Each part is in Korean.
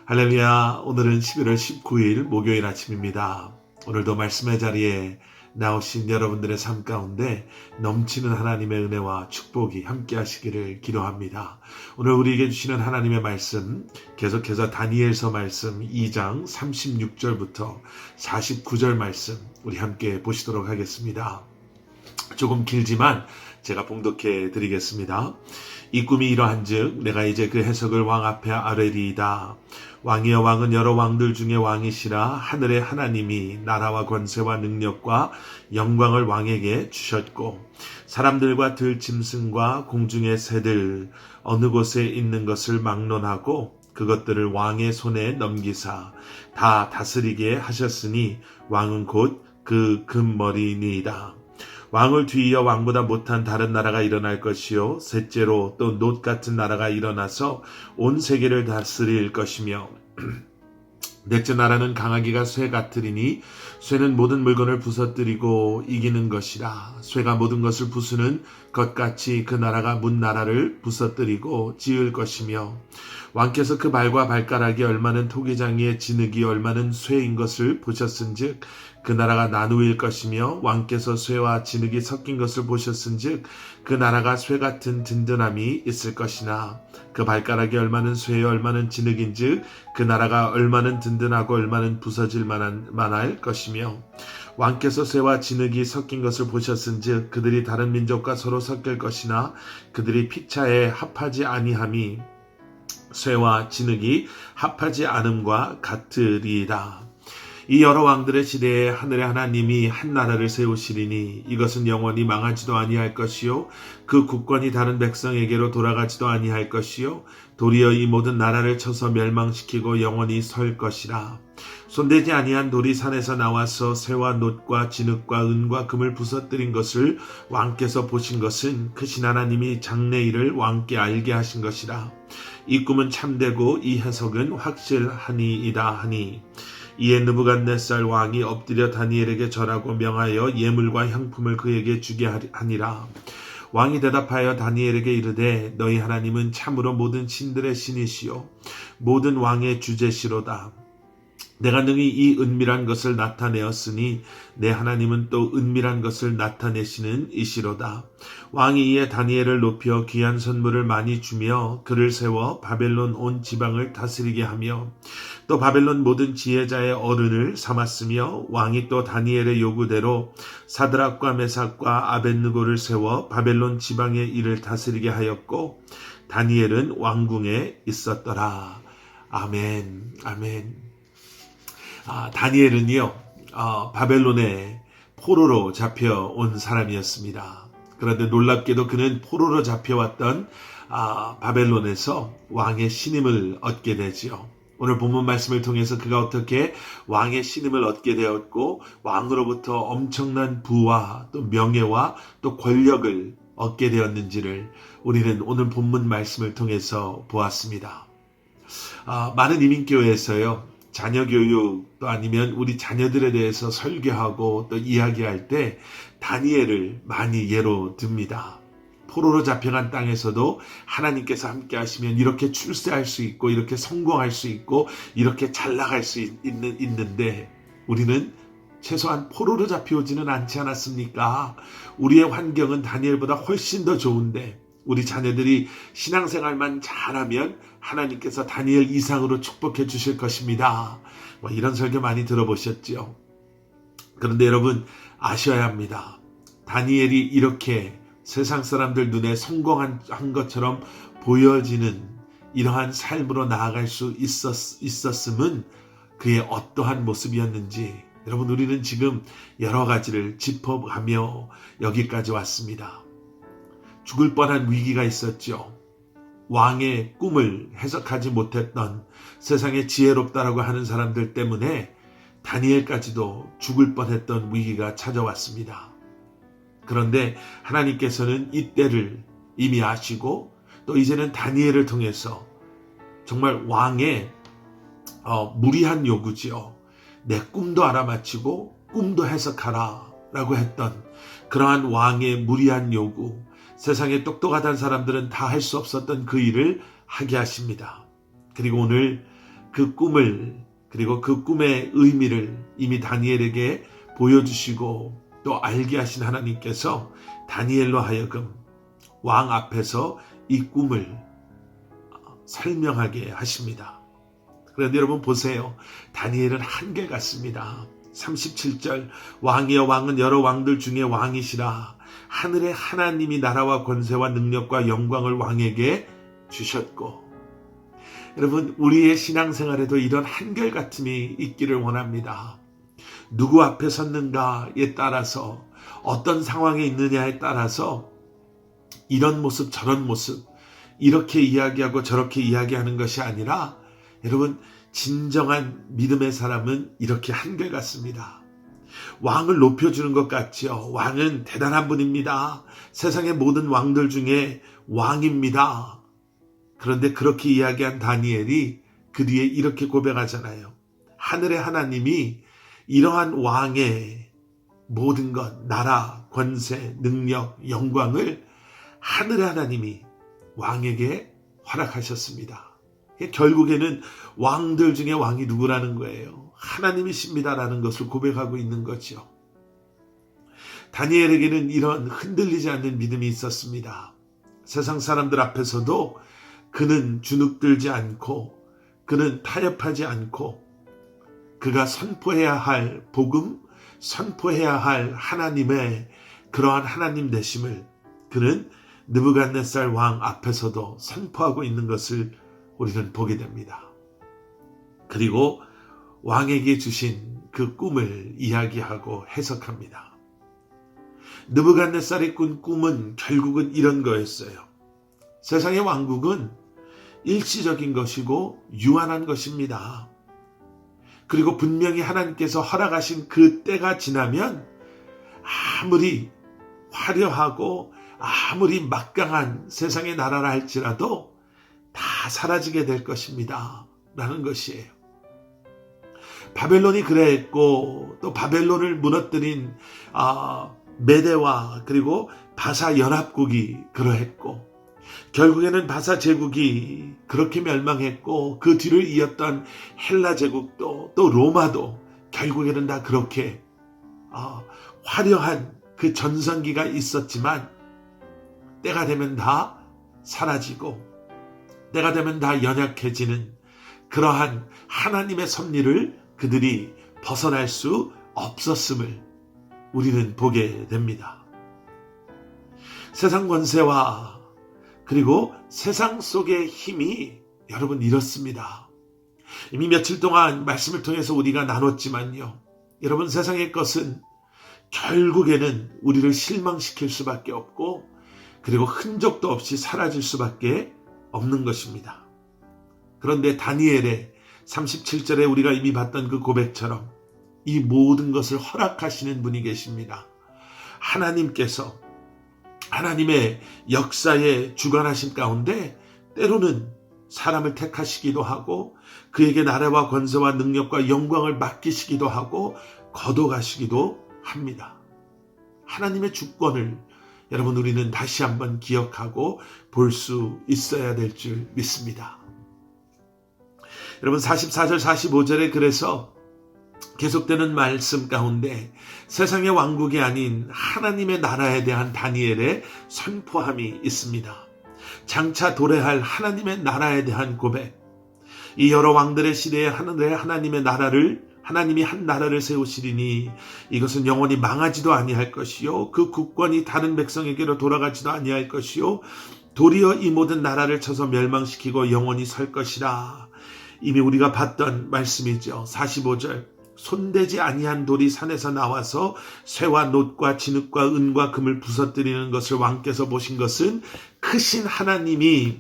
할렐루야. 오늘은 11월 19일 목요일 아침입니다. 오늘도 말씀의 자리에 나오신 여러분들의 삶 가운데 넘치는 하나님의 은혜와 축복이 함께 하시기를 기도합니다. 오늘 우리에게 주시는 하나님의 말씀, 계속해서 다니엘서 말씀 2장 36절부터 49절 말씀 우리 함께 보시도록 하겠습니다. 조금 길지만 제가 봉독해 드리겠습니다. 이 꿈이 이러한즉 내가 이제 그 해석을 왕 앞에 아뢰리이다. 왕이여, 왕은 여러 왕들 중에 왕이시라. 하늘의 하나님이 나라와 권세와 능력과 영광을 왕에게 주셨고 사람들과 들짐승과 공중의 새들 어느 곳에 있는 것을 막론하고 그것들을 왕의 손에 넘기사 다 다스리게 하셨으니 왕은 곧 그 금머리니이다. 왕을 뒤이어 왕보다 못한 다른 나라가 일어날 것이요, 셋째로 또 놋 같은 나라가 일어나서 온 세계를 다스릴 것이며 넷째 나라는 강하기가 쇠 같으리니 쇠는 모든 물건을 부서뜨리고 이기는 것이라. 쇠가 모든 것을 부수는 것 같이 그 나라가 문 나라를 부서뜨리고 지을 것이며 왕께서 그 발과 발가락이 얼마는 토기장이의 진흙이 얼마는 쇠인 것을 보셨은즉 그 나라가 나누일 것이며 왕께서 쇠와 진흙이 섞인 것을 보셨은즉 그 나라가 쇠 같은 든든함이 있을 것이나 그 발가락이 얼마는 쇠에 얼마는 진흙인즉 그 나라가 얼마는 든든하고 얼마는 부서질 만할 것이며 왕께서 쇠와 진흙이 섞인 것을 보셨은즉 그들이 다른 민족과 서로 섞일 것이나 그들이 피차에 합하지 아니함이 쇠와 진흙이 합하지 않음과 같으리이다. 이 여러 왕들의 시대에 하늘의 하나님이 한 나라를 세우시리니 이것은 영원히 망하지도 아니할 것이요, 그 국권이 다른 백성에게로 돌아가지도 아니할 것이요, 도리어 이 모든 나라를 쳐서 멸망시키고 영원히 설 것이라. 손대지 아니한 돌이 산에서 나와서 쇠와 놋과 진흙과 은과 금을 부서뜨린 것을 왕께서 보신 것은 크신 하나님이 장래 일을 왕께 알게 하신 것이라. 이 꿈은 참되고 이 해석은 확실하니이다 하니 이에 느부갓네살 왕이 엎드려 다니엘에게 절하고 명하여 예물과 향품을 그에게 주게 하니라. 왕이 대답하여 다니엘에게 이르되 너희 하나님은 참으로 모든 신들의 신이시요 모든 왕의 주제시로다. 내가 능히 이 은밀한 것을 나타내었으니 내 하나님은 또 은밀한 것을 나타내시는 이시로다. 왕이 이에 다니엘을 높여 귀한 선물을 많이 주며 그를 세워 바벨론 온 지방을 다스리게 하며 또 바벨론 모든 지혜자의 어른을 삼았으며 왕이 또 다니엘의 요구대로 사드락과 메삭과 아벳느고를 세워 바벨론 지방의 일을 다스리게 하였고 다니엘은 왕궁에 있었더라. 아멘. 아멘. 다니엘은요, 바벨론에 포로로 잡혀온 사람이었습니다. 그런데 놀랍게도 그는 포로로 잡혀왔던 바벨론에서 왕의 신임을 얻게 되지요. 오늘 본문 말씀을 통해서 그가 어떻게 왕의 신임을 얻게 되었고 왕으로부터 엄청난 부와 또 명예와 또 권력을 얻게 되었는지를 우리는 오늘 본문 말씀을 통해서 보았습니다. 많은 이민교회에서요, 자녀 교육 또 아니면 우리 자녀들에 대해서 설교하고 또 이야기할 때 다니엘을 많이 예로 듭니다. 포로로 잡혀간 땅에서도 하나님께서 함께 하시면 이렇게 출세할 수 있고 이렇게 성공할 수 있고 이렇게 잘 나갈 수 있는데 우리는 최소한 포로로 잡혀오지는 않지 않았습니까? 우리의 환경은 다니엘보다 훨씬 더 좋은데 우리 자녀들이 신앙생활만 잘하면 하나님께서 다니엘 이상으로 축복해 주실 것입니다. 이런 설교 많이 들어보셨죠? 그런데 여러분 아셔야 합니다. 다니엘이 이렇게 세상 사람들 눈에 성공한 것처럼 보여지는 이러한 삶으로 나아갈 수 있었음은 그의 어떠한 모습이었는지 여러분 우리는 지금 여러 가지를 짚어가며 여기까지 왔습니다. 죽을 뻔한 위기가 있었죠. 왕의 꿈을 해석하지 못했던 세상에 지혜롭다라고 하는 사람들 때문에 다니엘까지도 죽을 뻔했던 위기가 찾아왔습니다. 그런데 하나님께서는 이때를 이미 아시고 또 이제는 다니엘을 통해서 정말 왕의 무리한 요구지요. 내 꿈도 알아맞히고 꿈도 해석하라 라고 했던 그러한 왕의 무리한 요구, 세상에 똑똑하다는 사람들은 다 할 수 없었던 그 일을 하게 하십니다. 그리고 오늘 그 꿈을 그리고 그 꿈의 의미를 이미 다니엘에게 보여주시고 또 알게 하신 하나님께서 다니엘로 하여금 왕 앞에서 이 꿈을 설명하게 하십니다. 그런데 여러분 보세요. 다니엘은 한결같습니다. 37절 왕이여 왕은 여러 왕들 중에 왕이시라. 하늘의 하나님이 나라와 권세와 능력과 영광을 왕에게 주셨고. 여러분 우리의 신앙생활에도 이런 한결같음이 있기를 원합니다. 누구 앞에 섰는가에 따라서 어떤 상황에 있느냐에 따라서 이런 모습 저런 모습 이렇게 이야기하고 저렇게 이야기하는 것이 아니라 여러분 진정한 믿음의 사람은 이렇게 한결같습니다. 왕을 높여주는 것 같지요. 왕은 대단한 분입니다. 세상의 모든 왕들 중에 왕입니다. 그런데 그렇게 이야기한 다니엘이 그 뒤에 이렇게 고백하잖아요. 하늘의 하나님이 이러한 왕의 모든 것, 나라, 권세, 능력, 영광을 하늘의 하나님이 왕에게 허락하셨습니다. 결국에는 왕들 중에 왕이 누구라는 거예요. 하나님이십니다라는 것을 고백하고 있는 거죠. 다니엘에게는 이런 흔들리지 않는 믿음이 있었습니다. 세상 사람들 앞에서도 그는 주눅들지 않고 그는 타협하지 않고 그가 선포해야 할 복음, 선포해야 할 하나님의 그러한 하나님 되심을 그는 느부갓네살 왕 앞에서도 선포하고 있는 것을 우리는 보게 됩니다. 그리고 왕에게 주신 그 꿈을 이야기하고 해석합니다. 느부갓네살이 꾼 꿈은 결국은 이런 거였어요. 세상의 왕국은 일시적인 것이고 유한한 것입니다. 그리고 분명히 하나님께서 허락하신 그 때가 지나면 아무리 화려하고 아무리 막강한 세상의 나라라 할지라도 다 사라지게 될 것입니다. 라는 것이에요. 바벨론이 그랬고 또 바벨론을 무너뜨린 메대와 그리고 바사 연합국이 그러했고 결국에는 바사 제국이 그렇게 멸망했고 그 뒤를 이었던 헬라 제국도 또 로마도 결국에는 다 그렇게 화려한 그 전성기가 있었지만 때가 되면 다 사라지고 때가 되면 다 연약해지는 그러한 하나님의 섭리를 그들이 벗어날 수 없었음을 우리는 보게 됩니다. 세상 권세와 그리고 세상 속의 힘이 여러분 이렇습니다. 이미 며칠 동안 말씀을 통해서 우리가 나눴지만요. 여러분 세상의 것은 결국에는 우리를 실망시킬 수밖에 없고 그리고 흔적도 없이 사라질 수밖에 없는 것입니다. 그런데 다니엘의 37절에 우리가 이미 봤던 그 고백처럼 이 모든 것을 허락하시는 분이 계십니다. 하나님께서 하나님의 역사에 주관하신 가운데 때로는 사람을 택하시기도 하고 그에게 나라와 권세와 능력과 영광을 맡기시기도 하고 거둬가시기도 합니다. 하나님의 주권을 여러분 우리는 다시 한번 기억하고 볼 수 있어야 될 줄 믿습니다. 여러분 44절 45절에 그래서 계속되는 말씀 가운데 세상의 왕국이 아닌 하나님의 나라에 대한 다니엘의 선포함이 있습니다. 장차 도래할 하나님의 나라에 대한 고백. 이 여러 왕들의 시대에 하나님의 나라를 하나님이 한 나라를 세우시리니 이것은 영원히 망하지도 아니할 것이요 그 국권이 다른 백성에게로 돌아가지도 아니할 것이요 도리어 이 모든 나라를 쳐서 멸망시키고 영원히 설 것이라. 이미 우리가 봤던 말씀이죠. 45절 손대지 아니한 돌이 산에서 나와서 쇠와 놋과 진흙과 은과 금을 부서뜨리는 것을 왕께서 보신 것은 크신 하나님이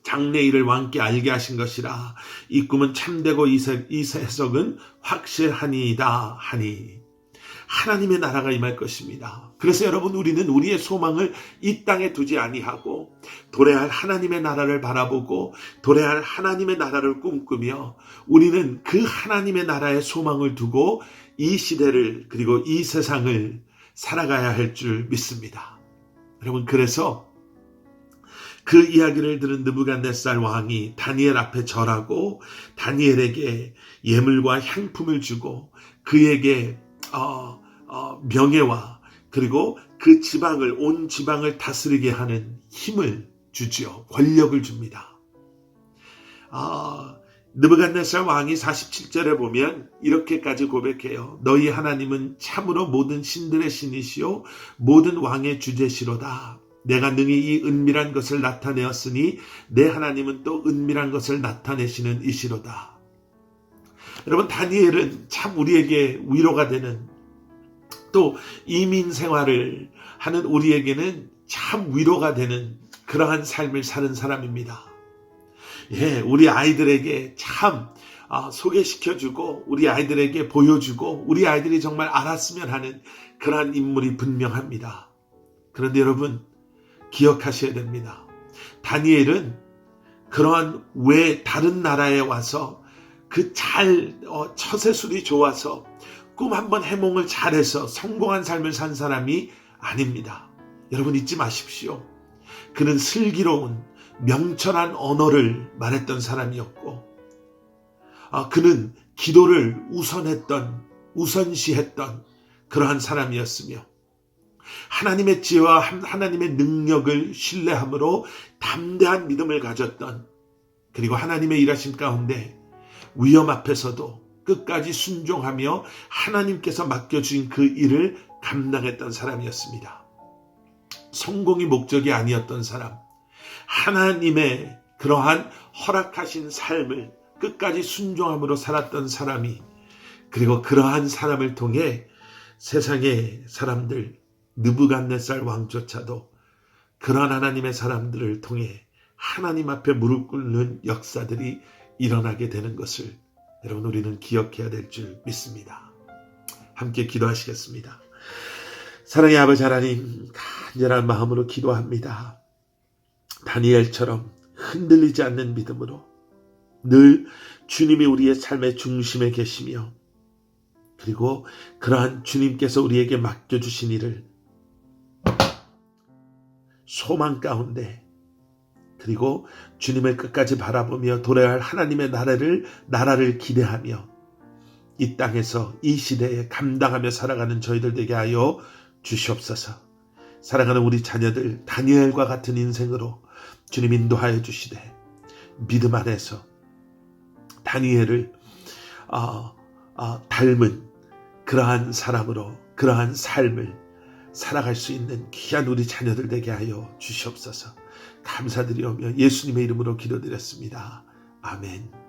장래일을 왕께 알게 하신 것이라. 이 꿈은 참되고 이 해석은 확실하니이다 하니 하나님의 나라가 임할 것입니다. 그래서 여러분 우리는 우리의 소망을 이 땅에 두지 아니하고 도래할 하나님의 나라를 바라보고 도래할 하나님의 나라를 꿈꾸며 우리는 그 하나님의 나라에 소망을 두고 이 시대를 그리고 이 세상을 살아가야 할 줄 믿습니다. 여러분 그래서 그 이야기를 들은 느부갓네살 왕이 다니엘 앞에 절하고 다니엘에게 예물과 향품을 주고 그에게 명예와 그리고 그 지방을 온 지방을 다스리게 하는 힘을 주지요. 권력을 줍니다. 느부갓네살 왕이 47절에 보면 이렇게까지 고백해요. 너희 하나님은 참으로 모든 신들의 신이시요 모든 왕의 주제시로다. 내가 능히 이 은밀한 것을 나타내었으니 내 하나님은 또 은밀한 것을 나타내시는 이시로다. 여러분, 다니엘은 참 우리에게 위로가 되는, 또 이민 생활을 하는 우리에게는 참 위로가 되는 그러한 삶을 사는 사람입니다. 우리 아이들에게 참 소개시켜주고 우리 아이들에게 보여주고 우리 아이들이 정말 알았으면 하는 그러한 인물이 분명합니다. 그런데 여러분, 기억하셔야 됩니다. 다니엘은 그러한 왜 다른 나라에 와서 그 처세술이 좋아서 꿈 한번 해몽을 잘해서 성공한 삶을 산 사람이 아닙니다. 여러분, 잊지 마십시오. 그는 슬기로운 명철한 언어를 말했던 사람이었고, 그는 기도를 우선시했던 그러한 사람이었으며, 하나님의 지혜와 하나님의 능력을 신뢰함으로 담대한 믿음을 가졌던, 그리고 하나님의 일하심 가운데 위험 앞에서도 끝까지 순종하며 하나님께서 맡겨주신 그 일을 감당했던 사람이었습니다. 성공이 목적이 아니었던 사람, 하나님의 그러한 허락하신 삶을 끝까지 순종함으로 살았던 사람이, 그리고 그러한 사람을 통해 세상의 사람들, 느부갓네살 왕조차도 그러한 하나님의 사람들을 통해 하나님 앞에 무릎 꿇는 역사들이 일어나게 되는 것을 여러분, 우리는 기억해야 될 줄 믿습니다. 함께 기도하시겠습니다. 사랑의 아버지 하나님, 간절한 마음으로 기도합니다. 다니엘처럼 흔들리지 않는 믿음으로 늘 주님이 우리의 삶의 중심에 계시며, 그리고 그러한 주님께서 우리에게 맡겨주신 일을 소망 가운데, 그리고 주님을 끝까지 바라보며 도래할 할 하나님의 나라를 기대하며 이 땅에서 이 시대에 감당하며 살아가는 저희들 되게 하여 주시옵소서. 사랑하는 우리 자녀들, 다니엘과 같은 인생으로 주님 인도하여 주시되 믿음 안에서 다니엘을 닮은 그러한 사람으로 그러한 삶을 살아갈 수 있는 귀한 우리 자녀들 되게 하여 주시옵소서. 감사드리오며 예수님의 이름으로 기도드렸습니다. 아멘.